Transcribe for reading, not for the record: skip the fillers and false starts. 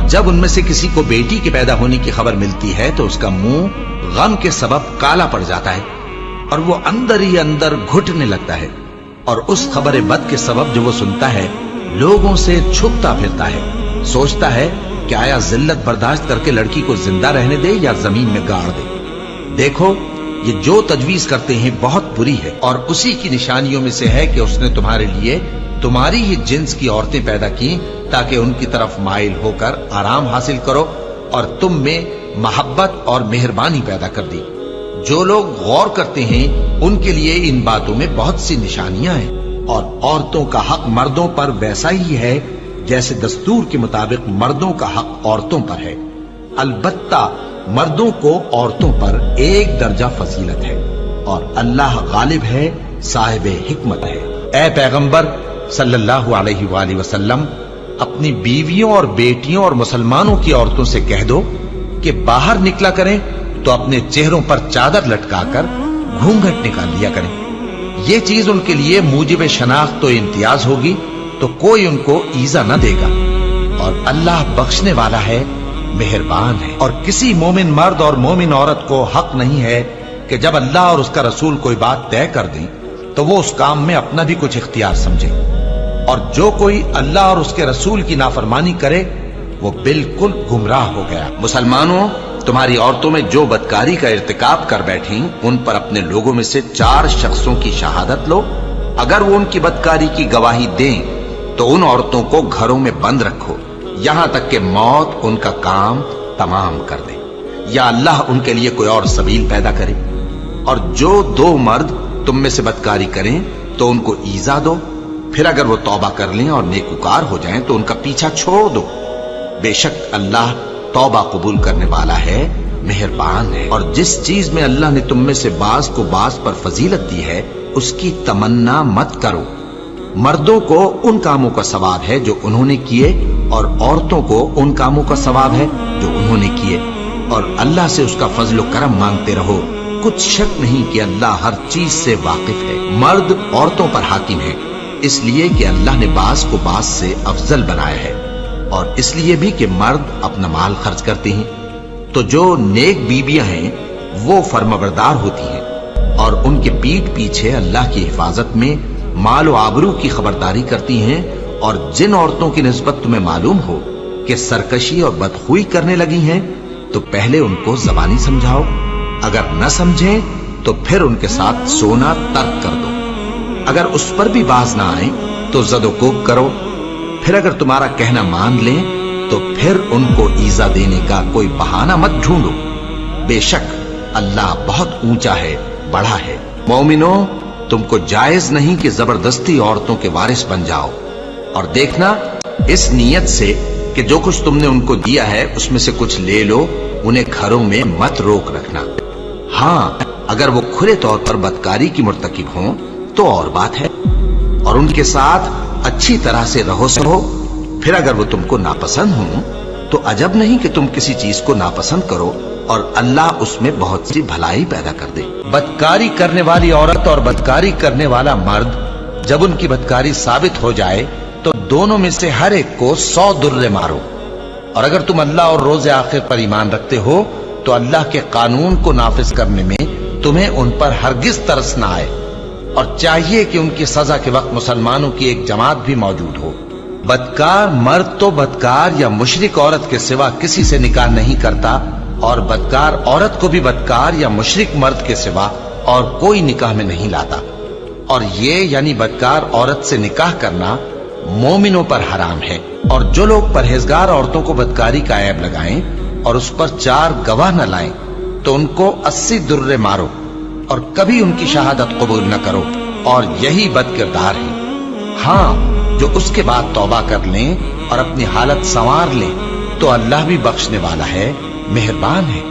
जब उनमें से किसी को बेटी के पैदा होने की खबर मिलती है तो उसका मुंह गम के सबब काला पड़ जाता है और वो अंदर ही अंदर घुटने लगता है, और उस खबर बद के सबब जो वो सुनता है लोगों से छुपता फिरता है, सोचता है कि आया जिल्लत बर्दाश्त करके लड़की को जिंदा रहने दे या जमीन में गाड़ दे। देखो, ये जो तजवीज करते हैं बहुत बुरी है, और उसी की निशानियों में से है कि उसने तुम्हारे लिए तुम्हारी ही जिन्स की औरतें पैदा की ताकि उनकी तरफ माइल होकर आराम हासिल करो, और तुम में मोहब्बत और मेहरबानी पैदा कर दी। जो लोग गौर करते हैं उनके लिए इन बातों में बहुत सी निशानियां हैं, और औरतों का हक मर्दों पर वैसा ही है जैसे दस्तूर के मुताबिक मर्दों का हक औरतों पर है। अलबत्ता मर्दों को औरतों पर एक दर्जा फजीलत है, और अल्लाह गालिब है, साहिब हिकमत है। ऐ पैगंबर सल्लल्लाहु अलैहि वसल्लम, अपनी बीवियों और बेटियों और मुसलमानों की औरतों से कह दो कि बाहर निकला करें तो अपने चेहरों पर चादर लटकाकर घूंघट निकाल लिया करें। ये चीज उनके लिए मूजिब शनाख्त तो इम्तियाज होगी, तो कोई उनको ईजा न देगा, और अल्लाह बख्शने वाला है, मेहरबान है। और किसी मोमिन मर्द और मोमिन औरत को हक नहीं है कि जब अल्लाह और उसका रसूल कोई बात तय कर दें तो वो उस काम में अपना भी कुछ इख्तियार समझे, और जो कोई अल्लाह और उसके रसूल की नाफरमानी करे वो बिल्कुल गुमराह हो गया। मुसलमानों, तुम्हारी औरतों में जो बदकारी का इर्तिकाब कर बैठी उन पर अपने लोगों में से 4 शख्सों की शहादत लो। अगर वो उनकी बदकारी की गवाही दें तो उन औरतों को घरों में बंद रखो यहां तक कि मौत उनका काम तमाम कर दे, या अल्लाह उनके लिए कोई और सबील पैदा करे। और जो 2 मर्द तुम में से बदकारी करें तो उनको ईजा दो, फिर अगर वो तौबा कर लें और नेकुकार हो जाएं तो उनका पीछा छोड़ दो। बेशक अल्लाह तौबा कबूल करने वाला है, मेहरबान है। और जिस चीज में अल्लाह ने तुम में से बाज को बाज पर फजीलत दी है उसकी तमन्ना मत करो। मर्दों को उन कामों का सवाब है जो उन्होंने किए, और औरतों को उन कामों का सवाब है जो उन्होंने किए, और अल्लाह से उसका फजल करम मांगते रहो। कुछ शक नहीं कि अल्लाह हर चीज से वाकिफ है। मर्द औरतों पर हाकिम है, इसलिए कि अल्लाह ने बाज को बाज से अफजल बनाया है, और इसलिए भी कि मर्द अपना माल खर्च करते हैं। तो जो नेक बीबियां हैं वो फर्माबरदार होती हैं, और उनके पीठ पीछे अल्लाह की हिफाजत में माल व आबरू की खबरदारी करती हैं। और जिन औरतों की निस्बत तुम्हें मालूम हो कि सरकशी और बदखुई करने लगी हैं तो पहले उनको ज़बानी समझाओ, अगर न समझें तो फिर उनके साथ सोना तर्क कर दो। अगर उस पर भी बाज ना आए तो ज़दोकोब करो, फिर अगर तुम्हारा कहना मान लें तो फिर उनको ईजा देने का कोई बहाना मत ढूंढो। बेशक अल्लाह बहुत ऊंचा है, बड़ा है। मोमिनो, तुमको जायज नहीं कि जबरदस्ती औरतों के वारिस बन जाओ, और देखना इस नीयत से कि जो कुछ तुमने उनको दिया है उसमें से कुछ ले लो, उन्हें घरों में मत रोक रखना। हाँ, अगर वो खुले तौर पर बदकारी की मुर्तकिब हों तो और बात है, और उनके साथ अच्छी तरह से रहो सहो। फिर अगर वो तुमको नापसंद हों तो अजब नहीं कि तुम किसी चीज को नापसंद करो और अल्लाह उसमें बहुत सी भलाई पैदा कर दे। बदकारी करने वाली औरत और बदकारी करने वाला मर्द जब उनकी बदकारी साबित हो जाए तो दोनों में से हर एक को 100 दुर्रे मारो। और अगर तुम अल्लाह और रोज़े आखिर पर ईमान रखते हो तो अल्लाह के कानून को नाफिज करने में तुम्हें उन पर हरगिज तरस ना आए, और चाहिए कि उनकी सजा के वक्त मुसलमानों की एक जमात भी मौजूद हो। बदकार मर्द तो बदकार या मुशरिक औरत के सिवा किसी से निकाह नहीं करता, और बदकार औरत को भी बदकार या मुशरिक मर्द के सिवा और कोई निकाह में नहीं लाता। और ये यानी बदकार औरत से निकाह करना मोमिनों पर हराम है। और जो लोग परहेजगार औरतों को बदकारी का ऐब लगाएं और उस पर 4 गवाह न लाएं तो उनको 80 दुर्रे मारो और कभी उनकी शहादत कबूल न करो, और यही बदकिरदार है। हाँ, जो उसके बाद तौबा कर लें और अपनी हालत संवार लें तो अल्लाह भी बख्शने वाला है, मेहरबान है।